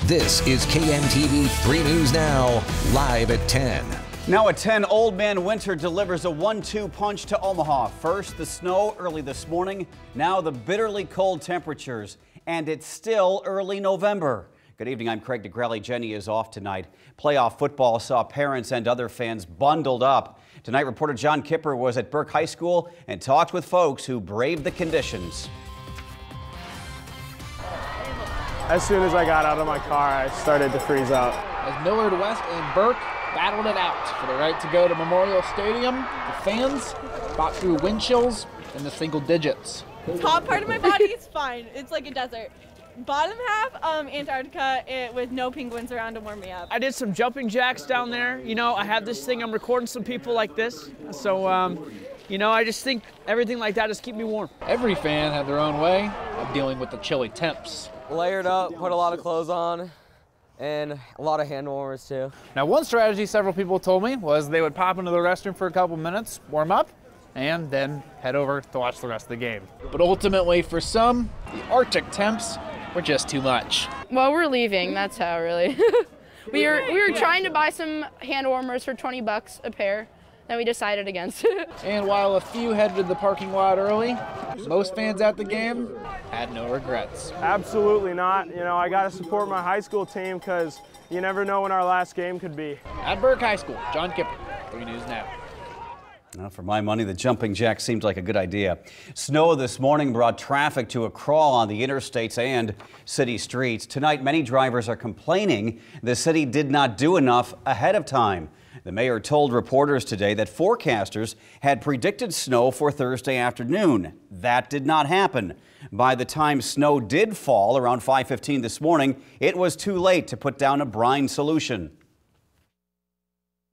This is KMTV 3 News Now, live at 10. Now at 10, Old Man Winter delivers a 1-2 punch to Omaha. First, the snow early this morning. Now the bitterly cold temperatures. And it's still early November. Good evening, I'm Craig Nigrelli. Jenny is off tonight. Playoff football saw parents and other fans bundled up. Tonight, reporter John Kipper was at Burke High School and talked with folks who braved the conditions. As soon as I got out of my car, I started to freeze up. As Millard West and Burke battled it out for the right to go to Memorial Stadium, the fans fought through wind chills in the single digits. Top part of my body is fine. It's like a desert. Bottom half, Antarctica, with no penguins around to warm me up. I did some jumping jacks down there. You know, I have this thing, I'm recording some people like this. So, you know, I just think everything like that just keep me warm. Every fan had their own way of dealing with the chilly temps. Layered up, put a lot of clothes on, and a lot of hand warmers too. Now, one strategy several people told me was they would pop into the restroom for a couple minutes, warm up, and then head over to watch the rest of the game. But ultimately, for some, the Arctic temps were just too much. Well, we're leaving, that's how, really. we were trying to buy some hand warmers for 20 bucks a pair. Then we decided against it. And while a few headed to the parking lot early, most fans at the game had no regrets. Absolutely not. You know, I got to support my high school team because you never know when our last game could be. At Burke High School, John Kipper, 3 News Now. Well, for my money, the jumping jack seems like a good idea. Snow this morning brought traffic to a crawl on the interstates and city streets. Tonight, many drivers are complaining the city did not do enough ahead of time. The mayor told reporters today that forecasters had predicted snow for Thursday afternoon. That did not happen. By the time snow did fall around 5:15 this morning, it was too late to put down a brine solution.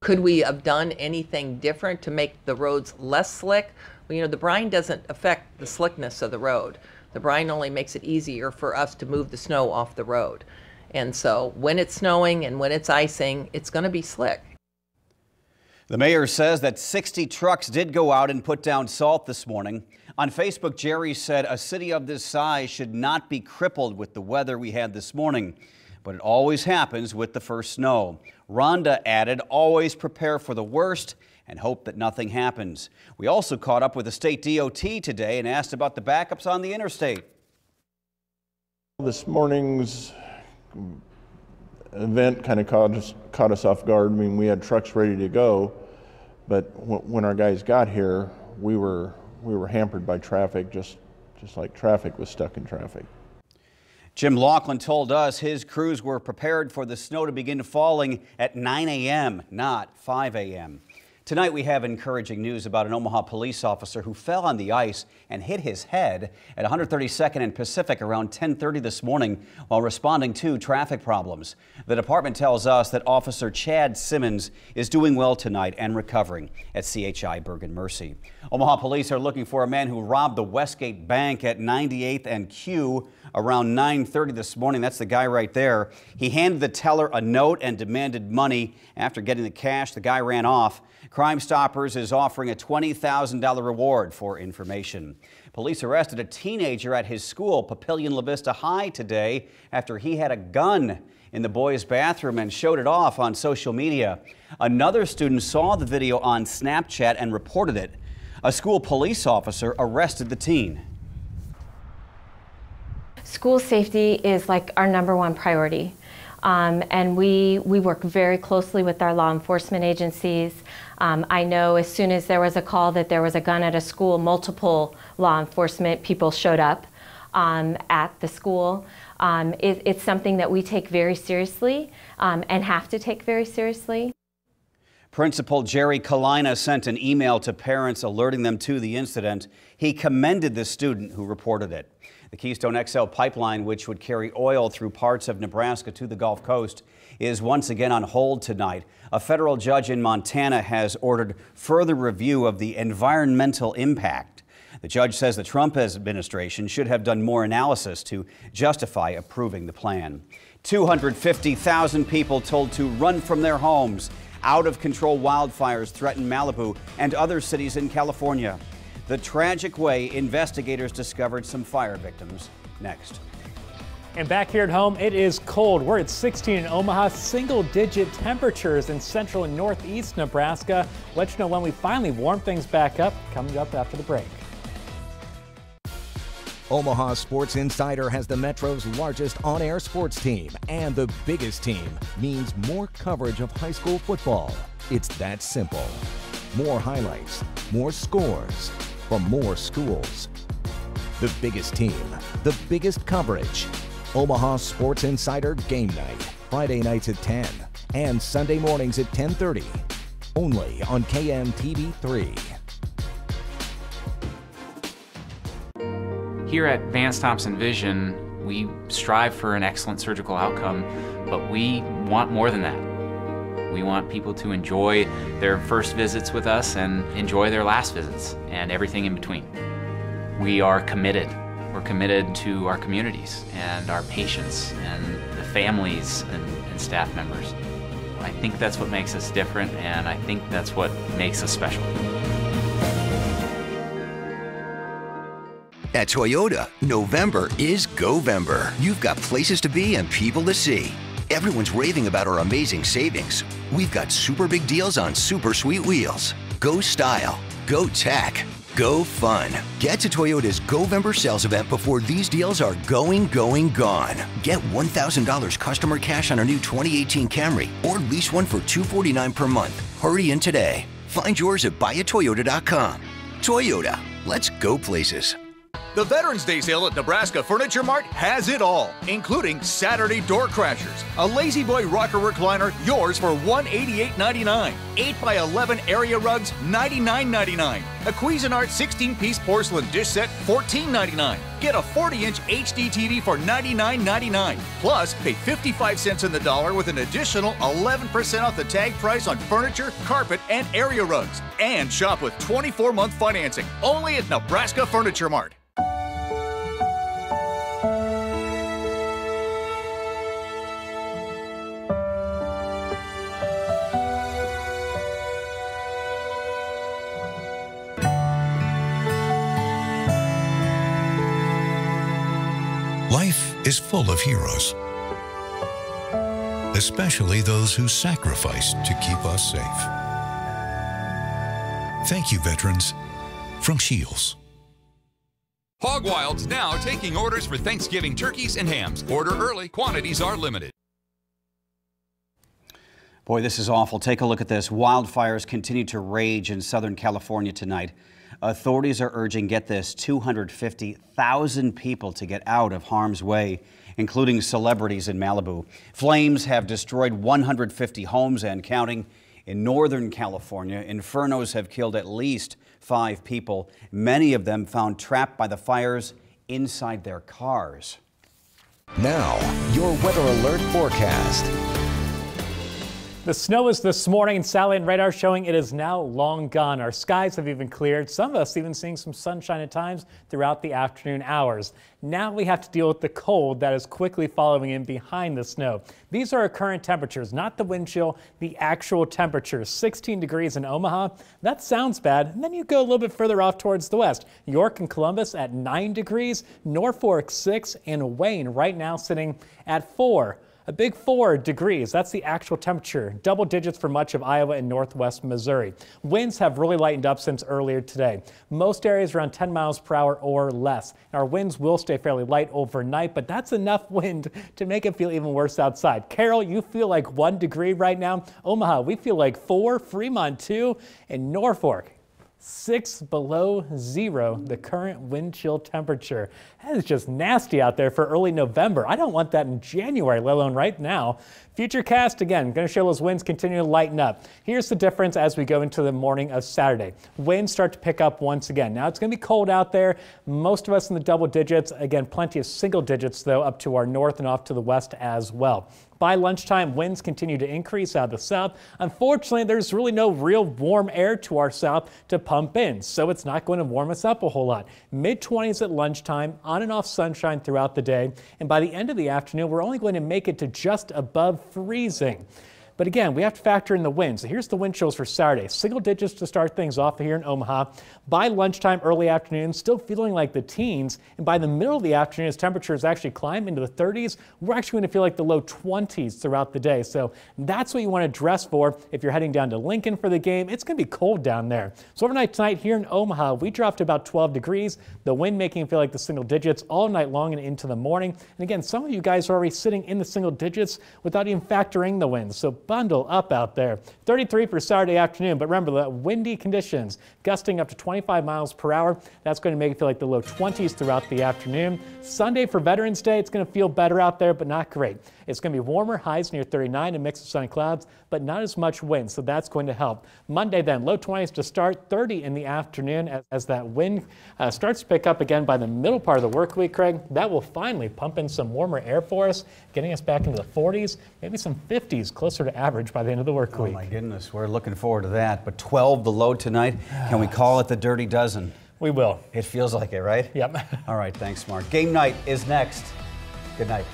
Could we have done anything different to make the roads less slick? Well, you know, the brine doesn't affect the slickness of the road. The brine only makes it easier for us to move the snow off the road. And so when it's snowing and when it's icing, it's going to be slick. The mayor says that 60 trucks did go out and put down salt this morning. On Facebook, Jerry said a city of this size should not be crippled with the weather we had this morning. But it always happens with the first snow. Rhonda added, always prepare for the worst and hope that nothing happens. We also caught up with the state DOT today and asked about the backups on the interstate. This morning's event kind of caught us off guard. I mean, we had trucks ready to go, but when our guys got here, we were hampered by traffic, just like traffic was stuck in traffic. Jim Laughlin told us his crews were prepared for the snow to begin falling at 9 a.m., not 5 a.m. Tonight we have encouraging news about an Omaha police officer who fell on the ice and hit his head at 132nd and Pacific around 10:30 this morning while responding to traffic problems. The department tells us that Officer Chad Simmons is doing well tonight and recovering at CHI Bergen Mercy. Omaha police are looking for a man who robbed the Westgate Bank at 98th and Q around 9:30 this morning. That's the guy right there. He handed the teller a note and demanded money. After getting the cash, the guy ran off. Crime Stoppers is offering a $20,000 reward for information. Police arrested a teenager at his school, Papillion La Vista High, today after he had a gun in the boys' bathroom and showed it off on social media. Another student saw the video on Snapchat and reported it. A school police officer arrested the teen. School safety is like our #1 priority. And we work very closely with our law enforcement agencies. I know as soon as there was a call that there was a gun at a school, multiple law enforcement people showed up at the school. It's something that we take very seriously and have to take very seriously. Principal Jerry Kalina sent an email to parents alerting them to the incident. He commended the student who reported it. The Keystone XL pipeline, which would carry oil through parts of Nebraska to the Gulf Coast, is once again on hold tonight. A federal judge in Montana has ordered further review of the environmental impact. The judge says the Trump administration should have done more analysis to justify approving the plan. 250,000 people told to run from their homes. Out-of-control wildfires threaten Malibu and other cities in California. The tragic way investigators discovered some fire victims. Next. And back here at home, it is cold. We're at 16 in Omaha, single-digit temperatures in central and northeast Nebraska. Let you know when we finally warm things back up, coming up after the break. Omaha Sports Insider has the Metro's largest on-air sports team, and the biggest team means more coverage of high school football. It's that simple. More highlights, more scores, from more schools. The biggest team, the biggest coverage. Omaha Sports Insider Game Night, Friday nights at 10 and Sunday mornings at 10:30, only on KMTV 3. Here at Vance Thompson Vision, we strive for an excellent surgical outcome, but we want more than that. We want people to enjoy their first visits with us and enjoy their last visits and everything in between. We are committed. We're committed to our communities and our patients and the families and staff members. I think that's what makes us different, and I think that's what makes us special. At Toyota, November is Go-Vember. You've got places to be and people to see. Everyone's raving about our amazing savings. We've got super big deals on super sweet wheels. Go style, go tech, go fun. Get to Toyota's Go-Vember sales event before these deals are gone. Get $1,000 customer cash on a new 2018 Camry or lease one for $249 per month. Hurry in today. Find yours at buyatoyota.com. Toyota, let's go places. The Veterans Day sale at Nebraska Furniture Mart has it all, including Saturday door crashers, a Lazy Boy rocker recliner, yours for $188.99. 8x11 area rugs, $99.99. A Cuisinart 16-piece porcelain dish set, $14.99. Get a 40-inch HD TV for $99.99. Plus, pay 55 cents in the dollar with an additional 11% off the tag price on furniture, carpet, and area rugs. And shop with 24-month financing, only at Nebraska Furniture Mart. Life is full of heroes, especially those who sacrificed to keep us safe. Thank you, veterans. From Shields. Hog Wild's now taking orders for Thanksgiving turkeys and hams. Order early, quantities are limited. Boy, this is awful. Take a look at this. Wildfires continue to rage in Southern California tonight. Authorities are urging, get this, 250,000 people to get out of harm's way, including celebrities in Malibu. Flames have destroyed 150 homes and counting. In Northern California, infernos have killed at least 5 people, many of them found trapped by the fires inside their cars. Now, your weather alert forecast. The snow is this morning, and satellite radar showing it is now long gone. Our skies have even cleared, some of us even seeing some sunshine at times throughout the afternoon hours. Now we have to deal with the cold that is quickly following in behind the snow. These are our current temperatures, not the wind chill, the actual temperatures. 16 degrees in Omaha. That sounds bad. And then you go a little bit further off towards the west. York and Columbus at 9 degrees, Norfolk 6, and Wayne right now sitting at 4. A big 4 degrees, that's the actual temperature. Double digits for much of Iowa and northwest Missouri. Winds have really lightened up since earlier today. Most areas around 10 miles per hour or less. Our winds will stay fairly light overnight, but that's enough wind to make it feel even worse outside. Carroll, you feel like 1 degree right now. Omaha, we feel like 4, Fremont 2, and Norfolk 6 below 0, the current wind chill temperature. That is just nasty out there for early November. I don't want that in January, let alone right now. Futurecast, again, going to show those winds continue to lighten up. Here's the difference as we go into the morning of Saturday. Winds start to pick up once again. Now it's going to be cold out there. Most of us in the double digits. Again, plenty of single digits, though, up to our north and off to the west as well. By lunchtime, winds continue to increase out of the south. Unfortunately, there's really no real warm air to our south to pump in, so it's not going to warm us up a whole lot. Mid-20s at lunchtime, on and off sunshine throughout the day, and by the end of the afternoon, we're only going to make it to just above freezing. But again, we have to factor in the wind. So here's the wind chills for Saturday. Single digits to start things off here in Omaha. By lunchtime, early afternoon, still feeling like the teens. And by the middle of the afternoon, as temperatures actually climb into the 30s, we're actually going to feel like the low 20s throughout the day. So that's what you want to dress for if you're heading down to Lincoln for the game. It's going to be cold down there. So overnight tonight here in Omaha, we dropped to about 12 degrees. The wind making it feel like the single digits all night long and into the morning. And again, some of you guys are already sitting in the single digits without even factoring the wind. So bundle up out there. 33 for Saturday afternoon, but remember the windy conditions, gusting up to 25 miles per hour. That's going to make it feel like the low 20s throughout the afternoon. Sunday for Veterans Day, it's going to feel better out there, but not great. It's going to be warmer, highs near 39, a mix of sun and clouds, but not as much wind, so that's going to help. Monday then, low 20s to start, 30 in the afternoon as that wind starts to pick up again by the middle part of the work week, Craig. That will finally pump in some warmer air for us, getting us back into the 40s, maybe some 50s, closer to average by the end of the work week. Oh my goodness, we're looking forward to that. But 12 the low tonight. Can we call it the Dirty Dozen? We will. It feels like it, right? Yep. All right, thanks, Mark. Game night is next. Good night.